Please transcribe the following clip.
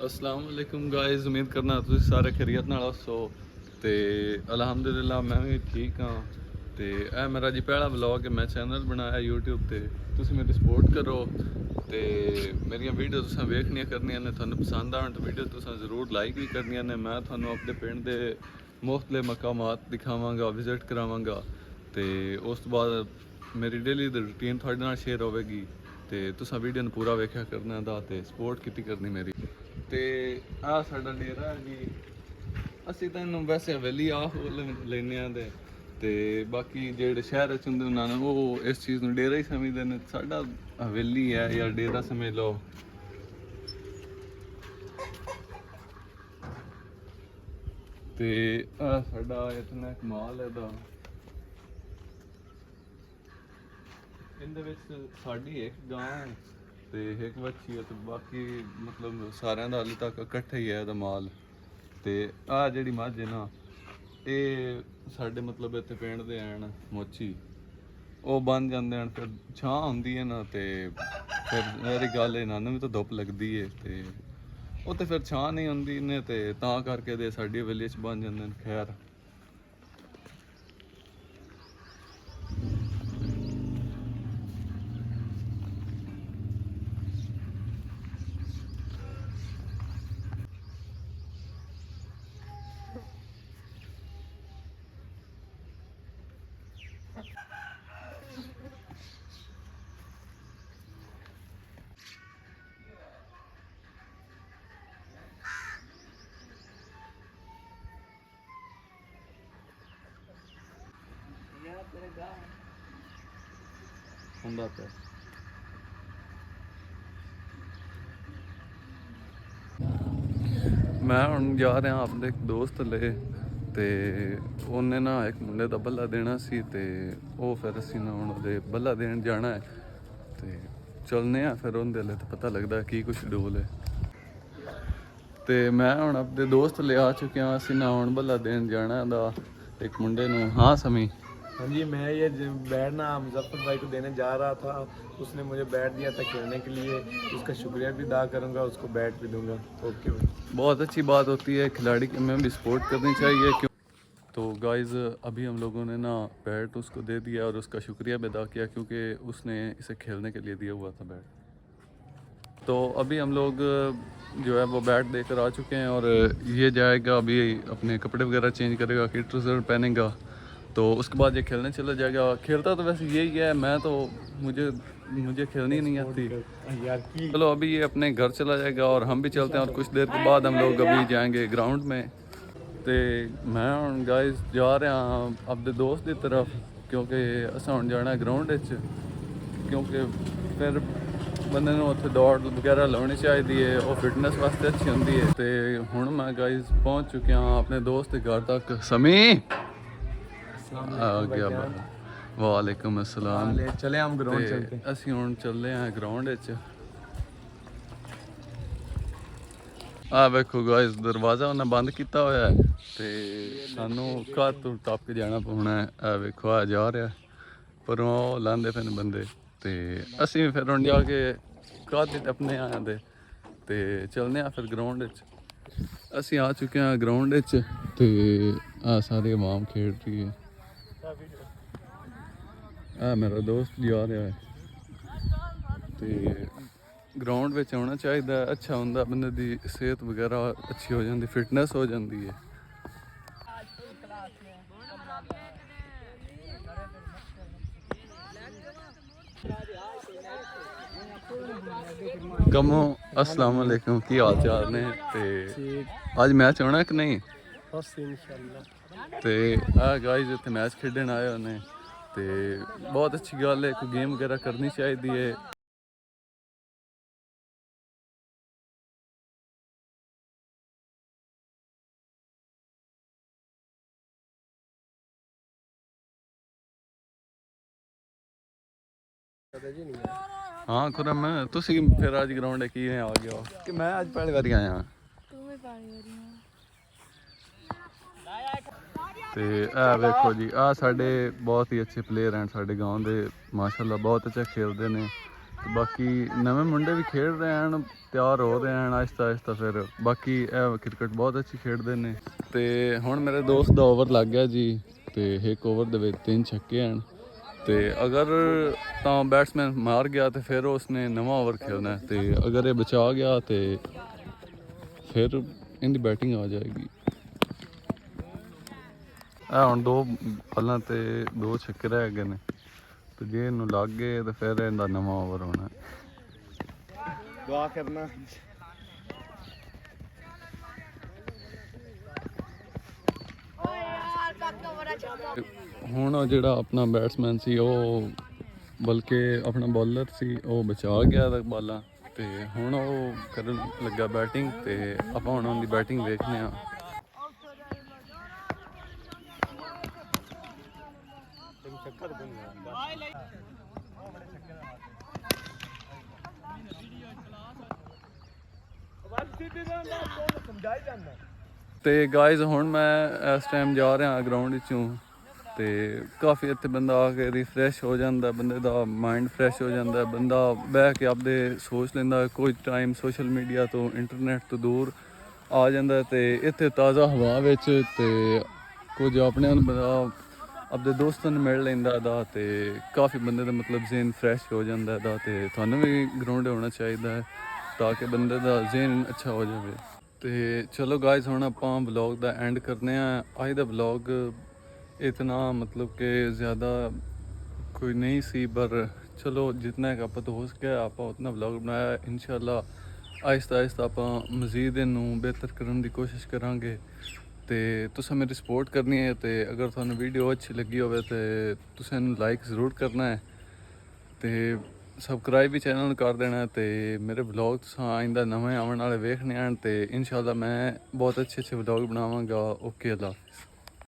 अस्सलाम वालेकुम गाइस, उम्मीद करना ਤੁਸੀਂ ਸਾਰੇ ਖੈਰੀਅਤ ਨਾਲ ਹੋ। ਤੇ ਅਲਹਮਦੁਲਿਲਾ ਮੈਂ ਵੀ ਠੀਕ ਹਾਂ। ਤੇ ਇਹ ਮੇਰਾ ਜੀ ਪਹਿਲਾ ਵਲੌਗ ਹੈ, ਮੈਂ ਚੈਨਲ ਬਣਾਇਆ YouTube ਤੇ। ਤੁਸੀਂ ਮੇਰੀ ਸਪੋਰਟ ਕਰੋ ਤੇ ਮੇਰੀਆਂ ਵੀਡੀਓ ਤੁਸੀਂ ਵੇਖਣੀਆਂ ਕਰਨੀਆਂ ਨੇ। ਤੁਹਾਨੂੰ ਪਸੰਦ ਆਉਣ ਤਾਂ ਵੀਡੀਓ ਤੁਸੀਂ ਜ਼ਰੂਰ ਲਾਈਕ ਵੀ ਕਰਨੀਆਂ ਨੇ। ਮੈਂ ਤੁਹਾਨੂੰ ਆਪਣੇ ਪਿੰਡ ਦੇ ਮੁਖਤਲਿਫ ਮਕਾਮਾਤ ਦਿਖਾਵਾਂਗਾ, ਵਿਜ਼ਿਟ ਕਰਾਵਾਂਗਾ ਤੇ ਉਸ ਤੋਂ ਬਾਅਦ ਮੇਰੀ ਡੇਲੀ ਦੀ ਰੂਟੀਨ ਤੁਹਾਡੇ ਨਾਲ ਸ਼ੇਅਰ ਹੋਵੇਗੀ। ਤੇ ਤੁਸੀਂ ਵੀਡੀਓ ਨੂੰ ਪੂਰਾ ਵੇਖਿਆ ਕਰਨਾ ਦਾ ਤੇ ਸਪੋਰਟ ਕੀਤੀ ਕਰਨੀ ਮੇਰੀ। ਤੇ ਆਹ ਸਾਡਾ ਡੇਰਾ ਹੈ ਜੀ। ਅਸੀਂ ਤਾਂ ਇਹਨੂੰ ਵੈਸੇ ਹਵੇਲੀ ਆਹ ਲੈਂਦੇ ਹਾਂ ਤੇ ਬਾਕੀ ਜਿਹੜੇ ਸ਼ਹਿਰ ਵਿੱਚ ਹੁੰਦੇ ਉਹਨਾਂ ਨੂੰ ਉਹ ਇਸ ਚੀਜ਼ ਨੂੰ ਡੇਰਾ ਹੀ ਸਮਝਦੇ ਨੇ। ਸਾਡਾ ਹਵੇਲੀ ਹੈ ਜਾਂ ਡੇਰਾ ਸਮਝ ਲਓ। ਤੇ ਆਹ ਸਾਡਾ ਇਤਨਾ ਕਮਾਲ ਹੈ ਦਾ। ਇਹਦੇ ਵਿੱਚ ਸਾਡੀ ਇੱਕ ਗਾਂ ਹੈ ਤੇ ਇੱਕ ਵੱਛੀ ਹੈ ਤੇ ਬਾਕੀ ਮਤਲਬ ਸਾਰਿਆਂ ਦਾ ਹਾਲੇ ਤੱਕ ਇਕੱਠਾ ਹੀ ਹੈ ਇਹਦਾ ਮਾਲ। ਤੇ ਆਹ ਜਿਹੜੀ ਮੱਝ ਹੈ ਨਾ, ਇਹ ਸਾਡੇ ਮਤਲਬ ਇੱਥੇ ਪਿੰਡ ਦੇ ਆਣ ਮੋਚੀ ਉਹ ਬਣ ਜਾਂਦੇ ਹਨ। ਫਿਰ ਛਾਂ ਹੁੰਦੀ ਹੈ ਨਾ ਤੇ ਫਿਰ ਮੇਰੀ ਗੱਲ ਇਹਨਾਂ ਨੂੰ ਵੀ ਤਾਂ ਧੁੱਪ ਲੱਗਦੀ ਹੈ ਤੇ ਉਹ ਤੇ ਫਿਰ ਛਾਂ ਨਹੀਂ ਹੁੰਦੀ ਨੇ ਤੇ ਤਾਂ ਕਰਕੇ ਦੇ ਸਾਡੀ ਹਵੇਲੀ 'ਚ ਬਣ ਜਾਂਦੇ ਨੇ। ਖੈਰ ਹੁੰਦਾ ਪਿਆ। ਮੈਂ ਹੁਣ ਜਾ ਰਿਹਾ ਆਪਣੇ ਇੱਕ ਦੋਸਤ ਲੈ ਤੇ ਉਹਨੇ ਨਾ ਇੱਕ ਮੁੰਡੇ ਦਾ ਬੱਲਾ ਦੇਣਾ ਸੀ ਤੇ ਉਹ ਫਿਰ ਅਸੀਂ ਨਾ ਹੁਣ ਉਹਦੇ ਬੱਲਾ ਦੇਣ ਜਾਣਾ ਹੈ ਤੇ ਚੱਲਨੇ ਆ। ਫਿਰ ਉਹਦੇ ਲਈ ਤਾਂ ਪਤਾ ਲੱਗਦਾ ਕੀ ਕੁਛ ਸ਼ਡਿਊਲ ਹੈ। ਤੇ ਮੈਂ ਹੁਣ ਆਪਣੇ ਦੋਸਤ ਲੈ ਆ ਚੁੱਕਿਆ। ਅਸੀਂ ਨਾ ਹੁਣ ਬੱਲਾ ਦੇਣ ਜਾਣਾ ਦਾ ਇੱਕ मुंडे ਨੂੰ। हाँ समी। हाँ जी, मैं ये बैट ना मुजफ्फर भाई को देने जा रहा था। उसने मुझे बैट दिया था खेलने के लिए, उसका शुक्रिया भी अदा करूँगा, उसको बैट भी दूंगा। ओके भाई। बहुत अच्छी बात होती है, खिलाड़ी की में भी सपोर्ट करनी चाहिए। क्यों तो गाइज़ अभी हम लोगों ने ना बैट उसको दे दिया और उसका शुक्रिया भी अदा किया क्योंकि उसने इसे खेलने के लिए दिया हुआ था बैट। तो अभी हम लोग जो है वो बैट देकर आ चुके हैं और ये जाएगा अभी अपने कपड़े वगैरह चेंज करेगा, किट ट्राउज़र पहनेगा तो उसके बाद ये खेलने चला जाएगा। खेलता तो वैसे यही है, मैं तो मुझे खेलनी नहीं आती। चलो अभी ये अपने घर चला जाएगा और हम भी चलते हैं और कुछ देर के बाद हम लोग अभी जाएंगे ग्राउंड में। तो मैं हुण गाइस जा रहा अपने दोस्त की तरफ क्योंकि असां हुण जाना ग्राउंड क्योंकि फिर बंदे नूं उत्थे दौड़ वगैरह लाउणी चाहिदी है, वो फिटनेस वास्ते अच्छी होंदी है। तो हुण मैं गाइस पहुँच चुके हाँ अपने दोस्त के घर तक। समी आ गया। वालेकुम अस्सलाम। चले हम ग्राउंड चलते हैं। ਅਸੀਂ ਹੁਣ ਚੱਲੇ ਆਂ ਗਰਾਊਂਡ ਵਿੱਚ। ਆ ਵੇਖੋ ਗਾਇਸ ਦਰਵਾਜ਼ਾ ਉਹਨਾਂ ਬੰਦ ਕੀਤਾ ਹੋਇਆ ਹੈ ਤੇ ਸਾਨੂੰ ਘਰ ਤੋਂ ਟੱਪ ਕੇ ਜਾਣਾ ਪਉਣਾ ਹੈ। ਆ ਵੇਖੋ ਆ ਜਾ ਰਿਹਾ ਪਰ ਉਹ ਲਾਂਦੇ ਪਏ ਨੇ ਬੰਦੇ ਤੇ ਅਸੀਂ ਫਿਰ ਹੁਣ ਜਾ ਕੇ ਘਰ ਟੱਪਨੇ ਆਂਦੇ ਤੇ ਚੱਲਨੇ ਆ ਫਿਰ ਗਰਾਊਂਡ ਵਿੱਚ। ਅਸੀਂ ਆ ਚੁੱਕੇ ਹਾਂ ਗਰਾਊਂਡ ਵਿੱਚ ਤੇ ਆ ਸਾਰੇ ਆਵਾਮ ਖੇਡ ਰਹੀ ਹੈ। ਆ ਮੇਰਾ ਦੋਸਤ ਜਾ ਰਿਹਾ ਹੈ ਤੇ ਗਰਾਊਂਡ ਵਿੱਚ ਆਉਣਾ ਚਾਹੀਦਾ, ਅੱਛਾ ਹੁੰਦਾ, ਬੰਦੇ ਦੀ ਸਿਹਤ ਵਗੈਰਾ ਅੱਛੀ ਹੋ ਜਾਂਦੀ, ਫਿਟਨੈਸ ਹੋ ਜਾਂਦੀ ਹੈ। कमो अस्सलाम वालेकुम, की हाल चाल ने? ते अज मैच होना कि नहीं? ते आ गाइस इत्थे मैच खेडन आए होने ते बहुत अच्छी गल है, कोई गेम वगैरह करनी चाहिए है। हाँ खुरम तुसी फिर आज ग्राउंड की आ गया कि मैं आज पहली बारी आया। ते वेखो जी आ साडे बहुत ही अच्छे प्लेयर हैं साडे गांव दे, माशाल्लाह बहुत अच्छा खेलते हैं ਤੇ ਬਾਕੀ ਨਵੇਂ ਮੁੰਡੇ ਵੀ ਖੇਡ ਰਹੇ ਹਨ, ਤਿਆਰ ਹੋ ਰਹੇ ਹਨ ਆਹਿਸਤਾ ਆਹਿਸਤਾ। ਫਿਰ ਬਾਕੀ ਇਹ ਕ੍ਰਿਕਟ ਬਹੁਤ ਅੱਛੀ ਖੇਡਦੇ ਨੇ। ਤੇ ਹੁਣ ਮੇਰੇ ਦੋਸਤ ਦਾ ਓਵਰ ਲੱਗ ਗਿਆ ਜੀ, ਤੇ ਇੱਕ ਓਵਰ ਦੇ ਵਿੱਚ 3 ਛੱਕੇ ਹਨ। ਤੇ ਅਗਰ ਤਾਂ ਬੈਟਸਮੈਨ ਮਾਰ ਗਿਆ ਤੇ ਫਿਰ ਉਸਨੇ ਨਵਾਂ ਓਵਰ ਖੇਡਣਾ, ਤੇ ਅਗਰ ਇਹ ਬਚਾ ਗਿਆ ਤੇ ਫਿਰ ਇਹਦੀ ਬੈਟਿੰਗ ਆ ਜਾਏਗੀ। ਇਹ ਹੁਣ 2 ਬਾਲਾਂ ਤੇ 2 ਛੱਕੇ ਰਹਿ ਗਏ ਨੇ, ਤੇ ਜੇ ਇਹਨੂੰ ਲੱਗ ਗਏ ਤੇ ਫਿਰ ਇਹਦਾ ਨਵਾਂ ਓਵਰ ਹੋਣਾ। दुआ करना। ਹੁਣ ਉਹ ਜਿਹੜਾ ਆਪਣਾ ਬੈਟਸਮੈਨ ਸੀ ਉਹ ਬਲਕਿ ਆਪਣਾ ਬੋਲਰ ਸੀ ਉਹ ਬਚਾ ਗਿਆ ਤਾਂ ਬਾਲਾਂ, ਤੇ ਹੁਣ ਉਹ ਕਰਨ ਲੱਗਾ ਬੈਟਿੰਗ, ਤੇ ਆਪਾਂ ਹੁਣ ਉਹਦੀ ਬੈਟਿੰਗ ਵੇਖਦੇ ਹਾਂ। ਤੇ ਗਾਇਜ਼ ਹੁਣ ਮੈਂ ਇਸ ਟਾਈਮ ਜਾ ਰਿਹਾ ਗਰਾਊਂਡ ਵਿੱਚੋਂ, ਤੇ ਕਾਫੀ ਇੱਥੇ ਬੰਦਾ ਆ ਕੇ ਰਿਫਰੈਸ਼ ਹੋ ਜਾਂਦਾ, ਬੰਦੇ ਦਾ ਮਾਈਂਡ ਫਰੈਸ਼ ਹੋ ਜਾਂਦਾ, ਬੰਦਾ ਬਹਿ ਕੇ ਆਪਦੇ ਸੋਚ ਲੈਂਦਾ, ਕੋਈ ਟਾਈਮ ਸੋਸ਼ਲ ਮੀਡੀਆ ਤੋਂ ਇੰਟਰਨੈਟ ਤੋਂ ਦੂਰ ਆ ਜਾਂਦਾ। ਤੇ ਇੱਥੇ ਤਾਜ਼ਾ ਹਵਾ ਵਿੱਚ ਤੇ ਕੁਝ ਆਪਣੇ ਬੰਦਾ ਆਪਦੇ ਦੋਸਤਾਂ ਨੂੰ ਮਿਲ ਲੈਂਦਾ ਦਾ, ਤੇ ਕਾਫੀ ਬੰਦੇ ਦਾ ਮਤਲਬ ਜ਼ੇਨ ਫਰੈਸ਼ ਹੋ ਜਾਂਦਾ ਦਾ। ਤੇ ਤੁਹਾਨੂੰ ਵੀ ਗਰਾਊਂਡ ਹੋਣਾ ਚਾਹੀਦਾ ਹੈ ਤਾਂ ਕਿ ਬੰਦੇ ਦਾ ਜ਼ੇਨ ਅੱਛਾ ਹੋ ਜਾਵੇ। ਤੇ ਚਲੋ ਗਾਇਜ਼ ਹੁਣ ਆਪਾਂ ਵਲੌਗ ਦਾ ਐਂਡ ਕਰਨੇ ਆ। ਅੱਜ ਦਾ ਵਲੌਗ इतना मतलब कि ज़्यादा कोई नहीं सी, पर चलो जितना कि आप तो हो सके आप उतना व्लॉग बनाया। इंशाल्लाह आहिस्ता आहिस्ता आप मज़ीद इनू बेहतर करने की कोशिश करांगे। तो तुसें मेरी सपोर्ट करनी है, तो अगर थानू वीडियो अच्छी लगी होवे तो तुसें इनू लाइक ज़रूर करना है, तो सबसक्राइब भी चैनल कर देना है। तो मेरे व्लॉग तुसां आइंदा नवें आने वाले वेखने हैं, तो इंशाल्लाह मैं बहुत अच्छे व्लॉग बनावांगा। ओके, अल्लाह हाफिज़।